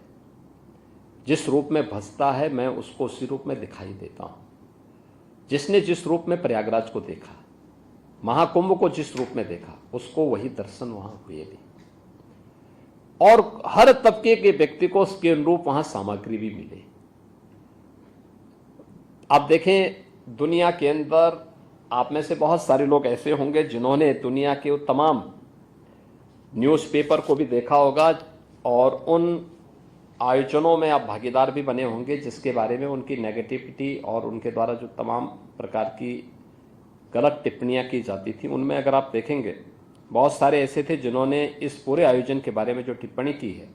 A: जिस रूप में भजता है, मैं उसको उसी रूप में दिखाई देता हूं। जिसने जिस रूप में प्रयागराज को देखा, महाकुंभ को जिस रूप में देखा, उसको वही दर्शन वहां हुए भी, और हर तबके के व्यक्ति को उसके अनुरूप वहां सामग्री भी मिले। आप देखें, दुनिया के अंदर आप में से बहुत सारे लोग ऐसे होंगे जिन्होंने दुनिया के तमाम न्यूज़पेपर को भी देखा होगा, और उन आयोजनों में आप भागीदार भी बने होंगे जिसके बारे में उनकी नेगेटिविटी और उनके द्वारा जो तमाम प्रकार की गलत टिप्पणियां की जाती थी, उनमें अगर आप देखेंगे बहुत सारे ऐसे थे जिन्होंने इस पूरे आयोजन के बारे में जो टिप्पणी की है।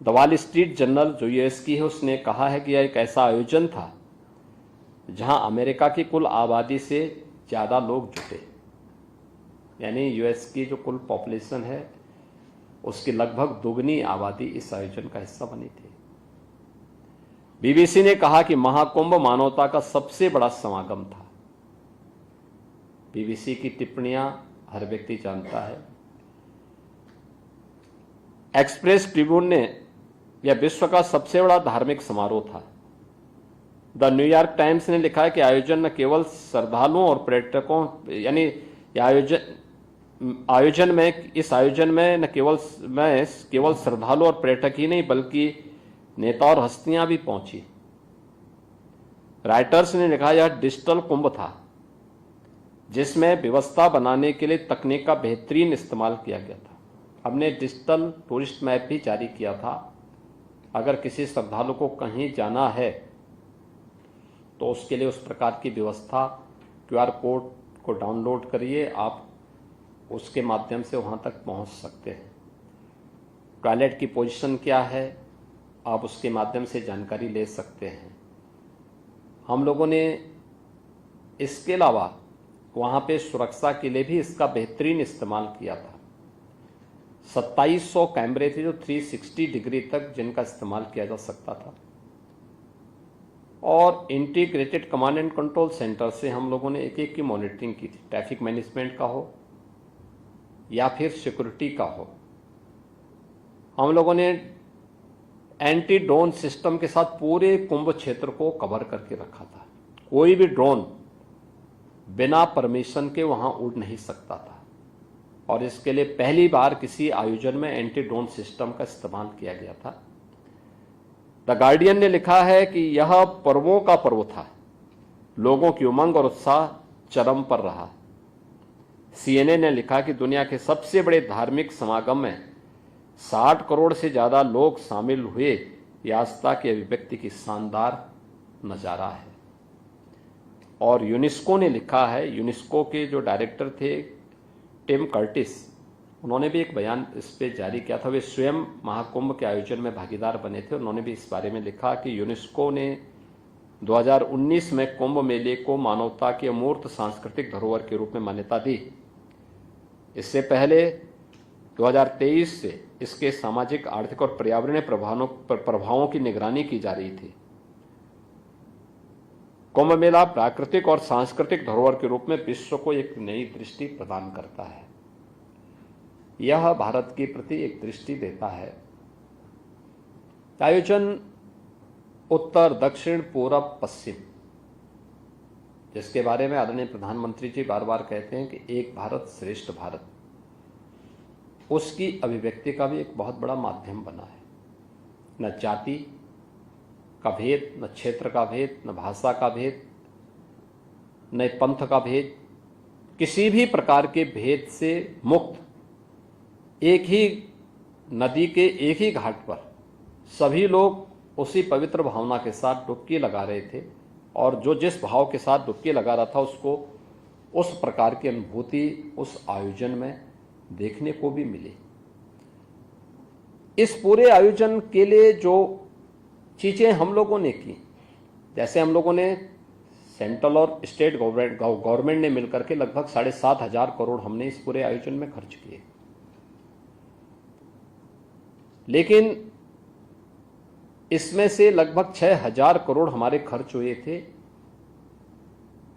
A: द वॉल स्ट्रीट जर्नल जो यूएस की है, उसने कहा है कि यह एक ऐसा आयोजन था जहां अमेरिका की कुल आबादी से ज़्यादा लोग जुटे, यानी यूएस की जो कुल पॉपुलेशन है उसकी लगभग दोगुनी आबादी इस आयोजन का हिस्सा बनी थी। बीबीसी ने कहा कि महाकुंभ मानवता का सबसे बड़ा समागम था। बीबीसी की टिप्पणियां हर व्यक्ति जानता है। एक्सप्रेस ट्रिब्यून ने यह विश्व का सबसे बड़ा धार्मिक समारोह था। द न्यूयॉर्क टाइम्स ने लिखा है कि आयोजन न केवल श्रद्धालुओं और पर्यटकों, यानी इस आयोजन में न केवल श्रद्धालु और पर्यटक ही नहीं बल्कि नेता और हस्तियां भी पहुंची। राइटर्स ने लिखा यह डिजिटल कुंभ था जिसमें व्यवस्था बनाने के लिए तकनीक का बेहतरीन इस्तेमाल किया गया था। हमने डिजिटल टूरिस्ट मैप भी जारी किया था। अगर किसी श्रद्धालु को कहीं जाना है तो उसके लिए उस प्रकार की व्यवस्था, क्यूआर कोड को डाउनलोड करिए, आप उसके माध्यम से वहां तक पहुंच सकते हैं। टॉयलेट की पोजीशन क्या है, आप उसके माध्यम से जानकारी ले सकते हैं। हम लोगों ने इसके अलावा वहां पे सुरक्षा के लिए भी इसका बेहतरीन इस्तेमाल किया था। 2700 कैमरे थे जो 360 डिग्री तक जिनका इस्तेमाल किया जा सकता था, और integrated command and control centre से हम लोगों ने एक एक की मॉनिटरिंग की थी। ट्रैफिक मैनेजमेंट का हो या फिर सिक्योरिटी का हो। हम लोगों ने एंटी ड्रोन सिस्टम के साथ पूरे कुंभ क्षेत्र को कवर करके रखा था। कोई भी ड्रोन बिना परमिशन के वहां उड़ नहीं सकता था, और इसके लिए पहली बार किसी आयोजन में एंटी ड्रोन सिस्टम का इस्तेमाल किया गया था। द गार्डियन ने लिखा है कि यह पर्वों का पर्व था, लोगों की उमंग और उत्साह चरम पर रहा। सीएनए ने लिखा कि दुनिया के सबसे बड़े धार्मिक समागम में 60 करोड़ से ज्यादा लोग शामिल हुए। यह आस्था की अभिव्यक्ति की शानदार नजारा है। और यूनेस्को ने लिखा है, यूनेस्को के जो डायरेक्टर थे टिम कर्टिस, उन्होंने भी एक बयान इस पे जारी किया था। वे स्वयं महाकुंभ के आयोजन में भागीदार बने थे। उन्होंने भी इस बारे में लिखा कि यूनेस्को ने 2019 में कुंभ मेले को मानवता की अमूर्त सांस्कृतिक धरोहर के रूप में मान्यता दी। इससे पहले 2023 से इसके सामाजिक, आर्थिक और पर्यावरणीय प्रभावों की निगरानी की जा रही थी। कुंभ मेला प्राकृतिक और सांस्कृतिक धरोहर के रूप में विश्व को एक नई दृष्टि प्रदान करता है। यह भारत के प्रति एक दृष्टि देता है। आयोजन उत्तर, दक्षिण, पूरब, पश्चिम, जिसके बारे में आदरणीय प्रधानमंत्री जी बार बार कहते हैं कि एक भारत श्रेष्ठ भारत, उसकी अभिव्यक्ति का भी एक बहुत बड़ा माध्यम बना है। न जाति का भेद, न क्षेत्र का भेद, न भाषा का भेद, न पंथ का भेद, किसी भी प्रकार के भेद से मुक्त एक ही नदी के एक ही घाट पर सभी लोग उसी पवित्र भावना के साथ डुबकी लगा रहे थे, और जो जिस भाव के साथ डुबकी लगा रहा था उसको उस प्रकार की अनुभूति उस आयोजन में देखने को भी मिली। इस पूरे आयोजन के लिए जो चीजें हम लोगों ने की, जैसे हम लोगों ने सेंट्रल और स्टेट गवर्नमेंट ने मिलकर के लगभग 7,500 करोड़ हमने इस पूरे आयोजन में खर्च किए। लेकिन इसमें से लगभग 6,000 करोड़ हमारे खर्च हुए थे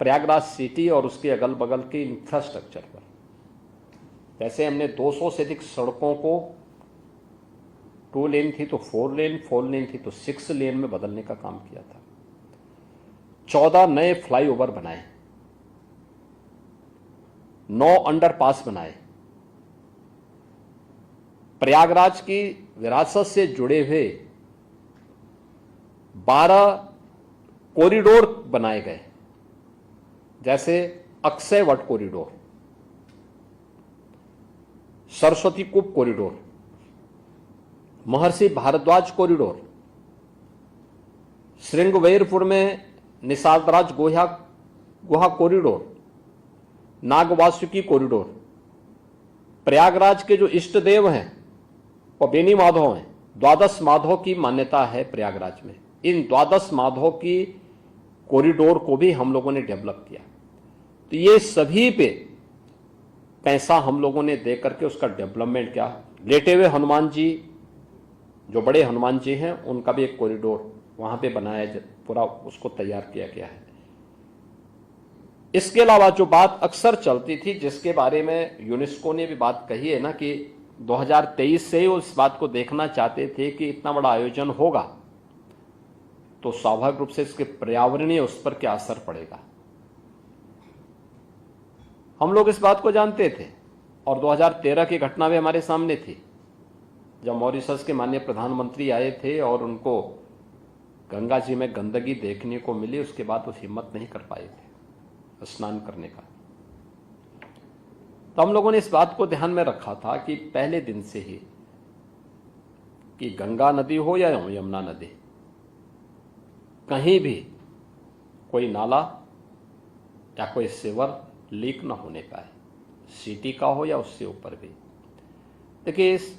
A: प्रयागराज सिटी और उसके अगल बगल के इंफ्रास्ट्रक्चर पर। जैसे हमने 200 से अधिक सड़कों को 2 लेन थी तो 4 लेन, 4 लेन थी तो 6 लेन में बदलने का काम किया था। 14 नए फ्लाईओवर बनाए, 9 अंडरपास बनाए, प्रयागराज की विरासत से जुड़े हुए 12 कॉरिडोर बनाए गए, जैसे Akshay Vat corridor, Saraswati Koop corridor, Maharishi Bharadwaj corridor, Shringverpur में निषादराज गुहा कॉरिडोर, नागवासुकी कॉरिडोर, प्रयागराज के जो इष्ट देव हैं वो बेनी माधव हैं। 12 माधव की मान्यता है प्रयागराज में। इन 12 माधव की कॉरिडोर को भी हम लोगों ने डेवलप किया। तो ये सभी पे पैसा हम लोगों ने दे करके उसका डेवलपमेंट किया। लेटे हुए हनुमान जी, जो बड़े हनुमान जी हैं, उनका भी एक कॉरिडोर वहां पे बनाया, पूरा उसको तैयार किया गया है। इसके अलावा जो बात अक्सर चलती थी, जिसके बारे में यूनेस्को ने भी बात कही है ना, कि 2023 से ही उस बात को देखना चाहते थे कि इतना बड़ा आयोजन होगा तो स्वाभाविक रूप से इसके पर्यावरणीय उस पर क्या असर पड़ेगा। हम लोग इस बात को जानते थे और 2013 की घटना भी हमारे सामने थी, जब मॉरिशस के माननीय प्रधानमंत्री आए थे और उनको गंगा जी में गंदगी देखने को मिली। उसके बाद वो हिम्मत नहीं कर पाए थे स्नान करने का। तो हम लोगों ने इस बात को ध्यान में रखा था कि पहले दिन से ही, कि गंगा नदी हो या यमुना नदी, कहीं भी कोई नाला या कोई सीवर लीक ना होने पाए, सिटी का हो या उससे ऊपर भी। देखिए, इस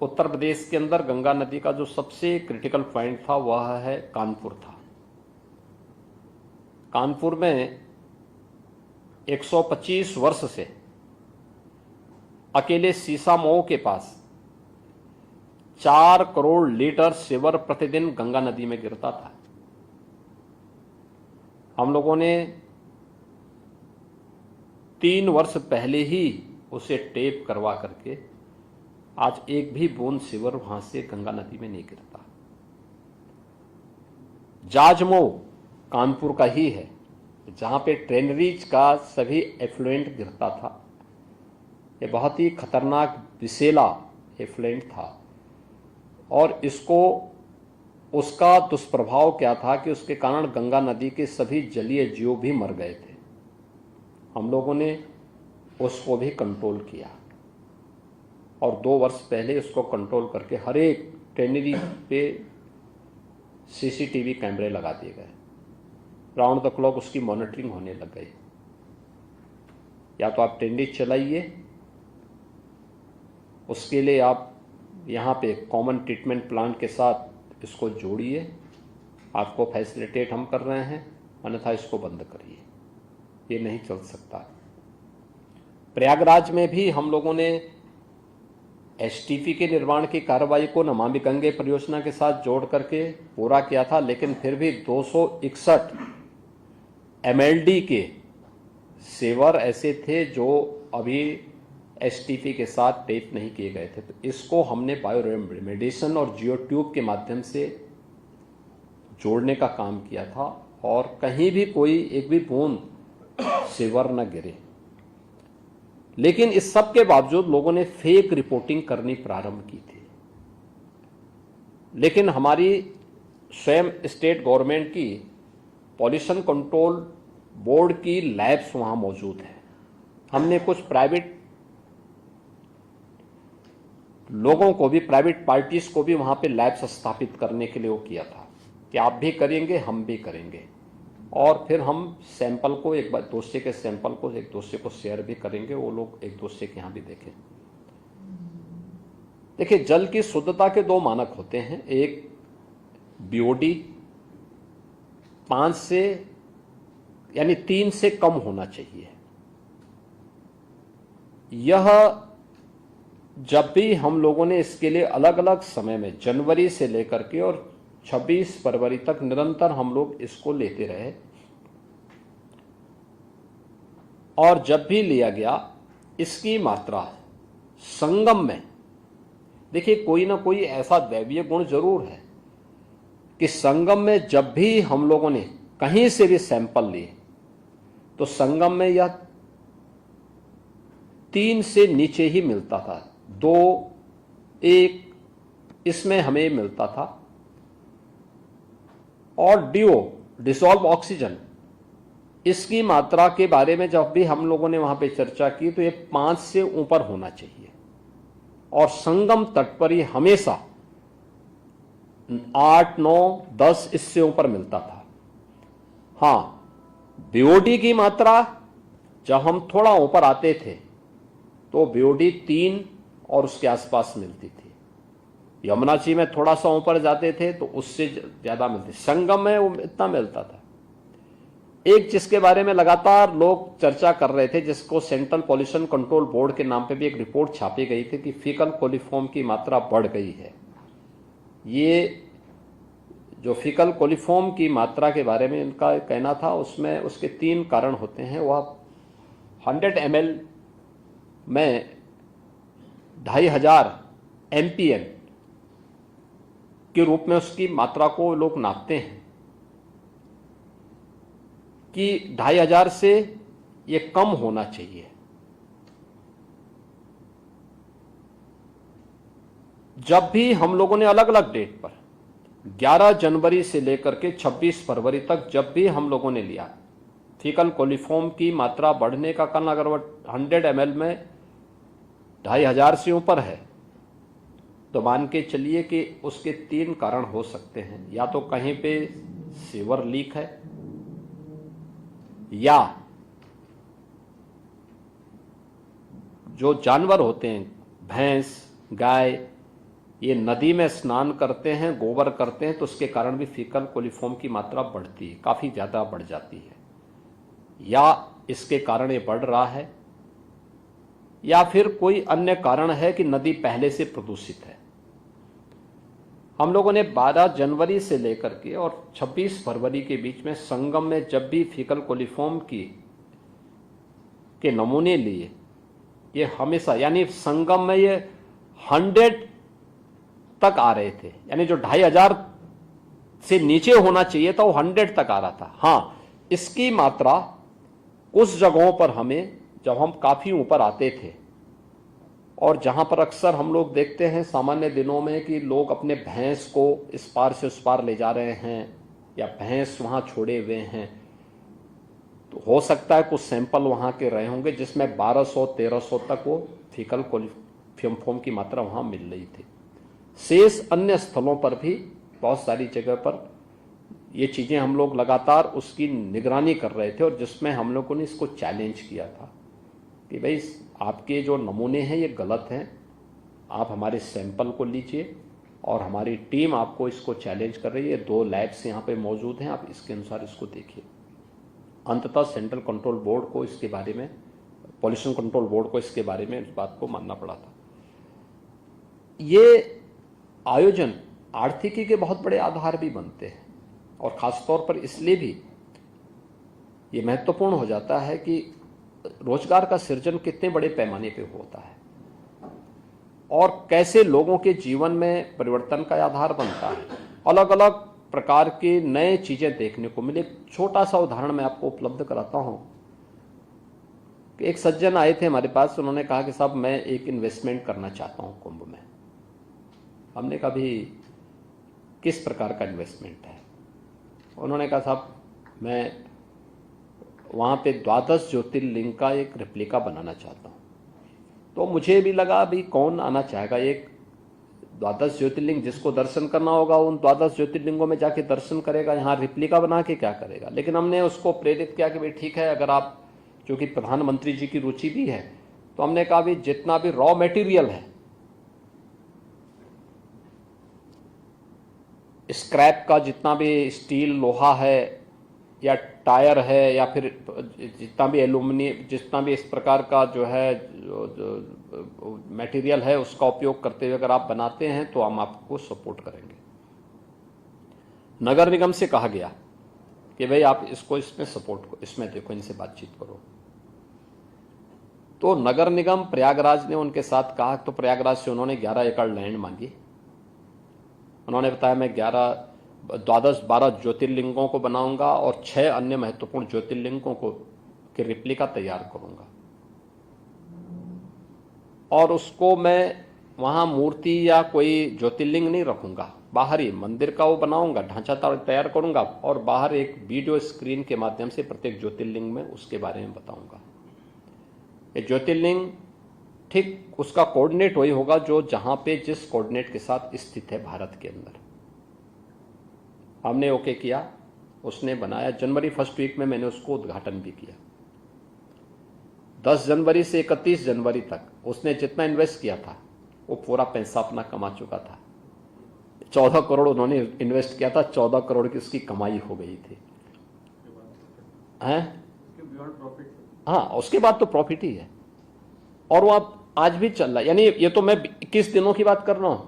A: उत्तर प्रदेश के अंदर गंगा नदी का जो सबसे क्रिटिकल पॉइंट था वह है कानपुर था। कानपुर में 125 वर्ष से अकेले सीसामऊ के पास 4 करोड़ लीटर सीवर प्रतिदिन गंगा नदी में गिरता था। हम लोगों ने 3 वर्ष पहले ही उसे टेप करवा करके आज एक भी बूंद सीवर वहां से गंगा नदी में नहीं गिरता। जाजमऊ कानपुर का ही है, जहां पे ट्रेनरीज का सभी एफ्लुएंट गिरता था। ये बहुत ही खतरनाक विषैला एफ्लुएंट था और इसको, उसका दुष्प्रभाव क्या था कि उसके कारण गंगा नदी के सभी जलीय जीव भी मर गए थे। हम लोगों ने उसको भी कंट्रोल किया और 2 वर्ष पहले उसको कंट्रोल करके हर एक ट्रेनरी पे सीसीटीवी कैमरे लगा दिए गए। राउंड द क्लॉक उसकी मॉनिटरिंग होने लग गई। या तो आप ट्रेनरी चलाइए, उसके लिए आप यहाँ पे कॉमन ट्रीटमेंट प्लांट के साथ इसको जोड़िए, आपको फैसिलिटेट हम कर रहे हैं, अन्यथा इसको बंद करिए, ये नहीं चल सकता। प्रयागराज में भी हम लोगों ने एसटीपी के निर्माण की कार्रवाई को नमामि गंगे परियोजना के साथ जोड़ करके पूरा किया था, लेकिन फिर भी 261 एमएलडी के सेवर ऐसे थे जो अभी एसटीपी के साथ टेप नहीं किए गए थे। तो इसको हमने बायो रेमेडिएशन और जियो ट्यूब के माध्यम से जोड़ने का काम किया था और कहीं भी कोई एक भी बूंद सेवर न गिरे। लेकिन इस सब के बावजूद लोगों ने फेक रिपोर्टिंग करनी प्रारंभ की थी। लेकिन हमारी स्वयं स्टेट गवर्नमेंट की पॉल्यूशन कंट्रोल बोर्ड की लैब्स वहां मौजूद है। हमने कुछ प्राइवेट लोगों को भी, प्राइवेट पार्टीज को भी वहां पे लैब्स स्थापित करने के लिए वो किया था कि आप भी करेंगे, हम भी करेंगे, और फिर हम सैंपल को एक बार दूसरे के सैंपल को एक दूसरे को शेयर भी करेंगे, वो लोग एक दूसरे के यहाँ भी देखें। देखिए, जल की शुद्धता के 2 मानक होते हैं। एक बीओडी 5 से यानी 3 से कम होना चाहिए। यह जब भी हम लोगों ने इसके लिए अलग अलग समय में जनवरी से लेकर के और 26 फरवरी तक निरंतर हम लोग इसको लेते रहे, और जब भी लिया गया इसकी मात्रा संगम में, देखिए कोई ना कोई ऐसा दैवीय गुण जरूर है कि संगम में जब भी हम लोगों ने कहीं से भी सैंपल लिए तो संगम में यह 3 से नीचे ही मिलता था। 2, 1 इसमें हमें मिलता था। और डिसॉल्व ऑक्सीजन, इसकी मात्रा के बारे में जब भी हम लोगों ने वहां पे चर्चा की तो ये 5 से ऊपर होना चाहिए, और संगम तट पर ही हमेशा 8, 9, 10 इससे ऊपर मिलता था। हाँ, बीओडी की मात्रा जब हम थोड़ा ऊपर आते थे तो बीओडी 3 और उसके आसपास मिलती थी। यमुना जी में थोड़ा सा ऊपर जाते थे तो उससे ज़्यादा मिलती, संगम में वो इतना मिलता था। एक जिसके बारे में लगातार लोग चर्चा कर रहे थे, जिसको सेंट्रल पॉल्यूशन कंट्रोल बोर्ड के नाम पे भी एक रिपोर्ट छापी गई थी कि फीकल कोलिफॉर्म की मात्रा बढ़ गई है। ये जो फीकल कोलिफॉर्म की मात्रा के बारे में इनका कहना था, उसमें उसके 3 कारण होते हैं। वह 100 ml में 2500 MPN के रूप में उसकी मात्रा को लोग नापते हैं कि 2500 से ये कम होना चाहिए। जब भी हम लोगों ने अलग अलग डेट पर 11 जनवरी से लेकर के 26 फरवरी तक जब भी हम लोगों ने लिया फीकल कोलिफॉर्म की मात्रा बढ़ने का कारण, अगर वह 100 ml में 2500 से ऊपर है तो मान के चलिए कि उसके 3 कारण हो सकते हैं। या तो कहीं पे सीवर लीक है, या जो जानवर होते हैं, भैंस, गाय, ये नदी में स्नान करते हैं, गोबर करते हैं, तो उसके कारण भी फीकल कोलिफॉर्म की मात्रा बढ़ती है, काफ़ी ज़्यादा बढ़ जाती है। या इसके कारण ये बढ़ रहा है, या फिर कोई अन्य कारण है कि नदी पहले से प्रदूषित है। हम लोगों ने 12 जनवरी से लेकर के और 26 फरवरी के बीच में संगम में जब भी फीकल कोलिफॉर्म के नमूने लिए, ये हमेशा, यानी संगम में ये 100 तक आ रहे थे, यानी जो 2500 से नीचे होना चाहिए था वो 100 तक आ रहा था। हाँ, इसकी मात्रा उस जगहों पर हमें, जब हम काफ़ी ऊपर आते थे और जहां पर अक्सर हम लोग देखते हैं सामान्य दिनों में कि लोग अपने भैंस को इस पार से उस पार ले जा रहे हैं या भैंस वहां छोड़े हुए हैं, तो हो सकता है कुछ सैंपल वहां के रहे होंगे जिसमें 1200-1300 तक वो फीकल कोलिफॉर्म की मात्रा वहां मिल रही थी। शेष अन्य स्थलों पर भी बहुत सारी जगह पर ये चीज़ें हम लोग लगातार उसकी निगरानी कर रहे थे, और जिसमें हम लोगों ने इसको चैलेंज किया था कि भाई आपके जो नमूने हैं ये गलत हैं, आप हमारे सैंपल को लीजिए, और हमारी टीम आपको इसको चैलेंज कर रही है। 2 लैब्स यहाँ पे मौजूद हैं, आप इसके अनुसार इसको देखिए। अंततः सेंट्रल कंट्रोल बोर्ड को इसके बारे में, पॉल्यूशन कंट्रोल बोर्ड को इसके बारे में इस बात को मानना पड़ा था। ये आयोजन आर्थिकी के बहुत बड़े आधार भी बनते हैं, और ख़ासतौर पर इसलिए भी ये महत्वपूर्ण हो जाता है कि रोजगार का सृजन कितने बड़े पैमाने पे होता है और कैसे लोगों के जीवन में परिवर्तन का आधार बनता है। अलग अलग प्रकार के नए चीज़ें देखने को मिले। छोटा सा उदाहरण मैं आपको उपलब्ध कराता हूँ कि एक सज्जन आए थे हमारे पास, उन्होंने कहा कि साहब मैं एक इन्वेस्टमेंट करना चाहता हूँ कुंभ में। हमने कहा भी किस प्रकार का इन्वेस्टमेंट है? उन्होंने कहा साहब मैं वहाँ पे 12 ज्योतिर्लिंग का एक रेप्लिका बनाना चाहता हूँ। तो मुझे भी लगा भी कौन आना चाहेगा, एक 12 ज्योतिर्लिंग जिसको दर्शन करना होगा उन 12 ज्योतिर्लिंगों में जाके दर्शन करेगा, यहाँ रेप्लिका बना के क्या करेगा। लेकिन हमने उसको प्रेरित किया कि भाई ठीक है, अगर आप, जो कि प्रधानमंत्री जी की रुचि भी है, तो हमने कहा भी जितना भी रॉ मटेरियल है, स्क्रैप का जितना भी स्टील, लोहा है या टायर है, या फिर जितना भी एल्यूमिनियम, जितना भी इस प्रकार का जो है मटेरियल है, उसका उपयोग करते हुए अगर आप बनाते हैं तो हम आपको सपोर्ट करेंगे। नगर निगम से कहा गया कि भाई आप इसको, इसमें सपोर्ट को, इसमें देखो, इनसे बातचीत करो। तो नगर निगम प्रयागराज ने उनके साथ कहा, तो प्रयागराज से उन्होंने 11 एकड़ लैंड मांगी। उन्होंने बताया मैं 12 ज्योतिर्लिंगों को बनाऊंगा और 6 अन्य महत्वपूर्ण ज्योतिर्लिंगों को की रेप्लिका तैयार करूंगा, और उसको मैं वहाँ मूर्ति या कोई ज्योतिर्लिंग नहीं रखूंगा, बाहर ही मंदिर का वो बनाऊंगा, ढांचा तैयार करूंगा, और बाहर एक वीडियो स्क्रीन के माध्यम से प्रत्येक ज्योतिर्लिंग में उसके बारे में बताऊंगा। ये ज्योतिर्लिंग ठीक उसका कोऑर्डिनेट वही होगा जो जहाँ पे जिस कोऑर्डिनेट के साथ स्थित है भारत के अंदर। हमने ओके किया, उसने बनाया। जनवरी फर्स्ट वीक में मैंने उसको उद्घाटन भी किया। 10 जनवरी से 31 जनवरी तक उसने जितना इन्वेस्ट किया था वो पूरा पैसा अपना कमा चुका था। 14 करोड़ उन्होंने इन्वेस्ट किया था, 14 करोड़ की उसकी कमाई हो गई थी। हैं? हाँ, उसके बाद तो प्रॉफिट ही है और वो आज भी चल रहा है। यानी ये तो मैं 21 दिनों की बात कर रहा हूं,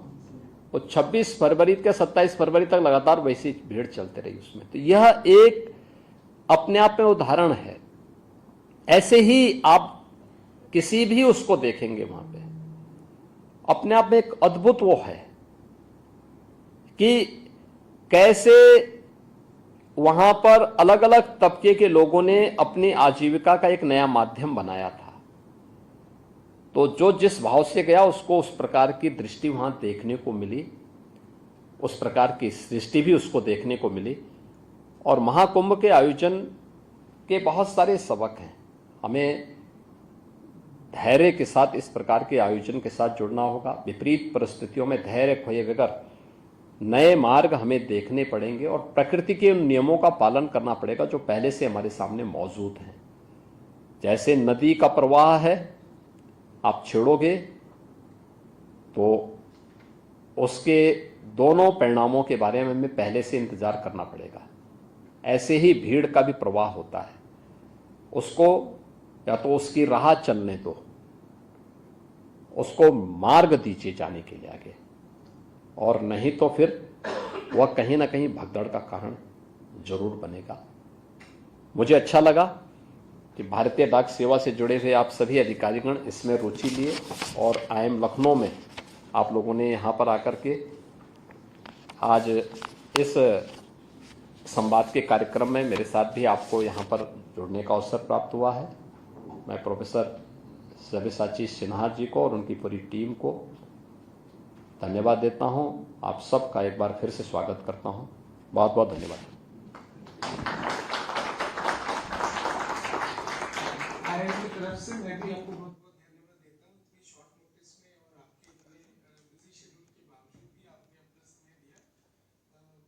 A: वो 26 फरवरी के 27 फरवरी तक लगातार वैसी भीड़ चलते रही उसमें। तो यह एक अपने आप में उदाहरण है। ऐसे ही आप किसी भी उसको देखेंगे वहां पे, अपने आप में एक अद्भुत वो है कि कैसे वहां पर अलग अलग तबके के लोगों ने अपनी आजीविका का एक नया माध्यम बनाया था। तो जो जिस भाव से गया उसको उस प्रकार की दृष्टि वहां देखने को मिली, उस प्रकार की सृष्टि भी उसको देखने को मिली। और महाकुंभ के आयोजन के बहुत सारे सबक हैं। हमें धैर्य के साथ इस प्रकार के आयोजन के साथ जुड़ना होगा। विपरीत परिस्थितियों में धैर्य खोए बगैर नए मार्ग हमें देखने पड़ेंगे और प्रकृति के उन नियमों का पालन करना पड़ेगा जो पहले से हमारे सामने मौजूद हैं। जैसे नदी का प्रवाह है, आप छेड़ोगे तो उसके दोनों परिणामों के बारे में हमें पहले से इंतजार करना पड़ेगा। ऐसे ही भीड़ का भी प्रवाह होता है, उसको या तो उसकी राह चलने दो, उसको मार्ग दीजिए जाने के लिए आगे, और नहीं तो फिर वह कहीं ना कहीं भगदड़ का कारण जरूर बनेगा। मुझे अच्छा लगा कि भारतीय डाक सेवा से जुड़े हुए आप सभी अधिकारीगण इसमें रुचि लिए और IIM लखनऊ में आप लोगों ने यहाँ पर आकर के आज इस संवाद के कार्यक्रम में मेरे साथ भी आपको यहाँ पर जुड़ने का अवसर प्राप्त हुआ है। मैं प्रोफेसर सव्यसाची सिन्हा जी को और उनकी पूरी टीम को धन्यवाद देता हूँ। आप सबका एक बार फिर से स्वागत करता हूँ। बहुत बहुत धन्यवाद।
B: IIM की तरफ से मैं भी आपको बहुत बहुत धन्यवाद देता हूँ कि शॉर्ट नोटिस में और आपके इतने बिजी शेड्यूल के बावजूद भी आपने अपना समय दिया।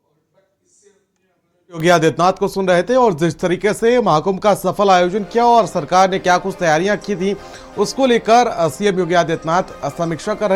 B: और बट इससे
C: योगी आदित्यनाथ को सुन रहे थे और जिस तरीके से महाकुंभ का सफल आयोजन किया और सरकार ने क्या कुछ तैयारियां की थी उसको लेकर CM योगी आदित्यनाथ समीक्षा कर रहे